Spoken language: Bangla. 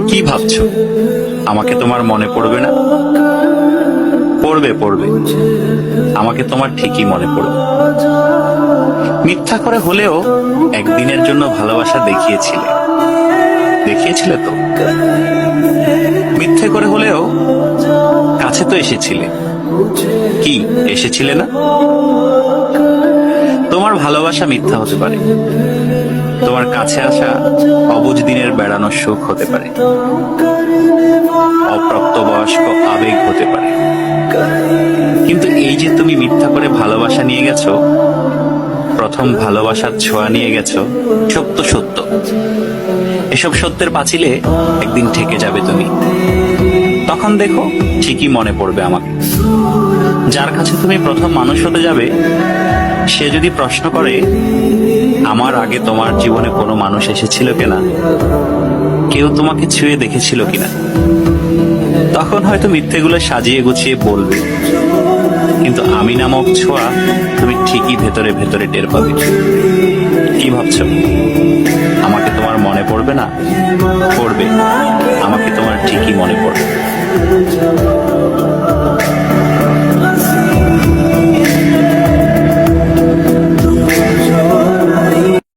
কি ভাবছো আমাকে তোমার মনে পড়বে না? পড়বে পড়বে, আমাকে তোমার ঠিকই মনে পড়বে। মিথ্যা করে হলেও একদিনের জন্য ভালোবাসা দেখিয়েছিলে, দেখিয়েছিলে তো। মিথ্যে করে হলেও কাছে তো এসেছিলে, কি এসেছিলে না? তোমার ভালোবাসা মিথ্যা হতে পারে, তোমার কাছে আসা অবুঝ দিনের বেড়ানোর সুখ হতে পারে, অপ্রাপ্তবয়স্ক আবেগ হতে পারে। কিন্তু এই যে তুমি মিথ্যা করে ভালোবাসা নিয়ে গেছো, প্রথম ভালোবাসার ছোঁয়া নিয়ে গেছো, সত্য সত্য। এসব সত্যের পাঁচিলে একদিন ঠেকে যাবে তুমি। তখন দেখো ঠিকই মনে পড়বে আমাকে। যার কাছে তুমি প্রথম মানুষ হতে যাবে, সে যদি প্রশ্ন করে আমার আগে তোমার জীবনে কোনো মানুষ এসেছিল কিনা, কেউ তোমাকে ছুঁয়ে দেখেছিল কিনা, তখন হয়তো মিথ্যেগুলো সাজিয়ে গুছিয়ে বলবে, কিন্তু আমি নামক ছোঁয়া তুমি ঠিকই ভেতরে ভেতরে টের পাবে। কি ভাবছো?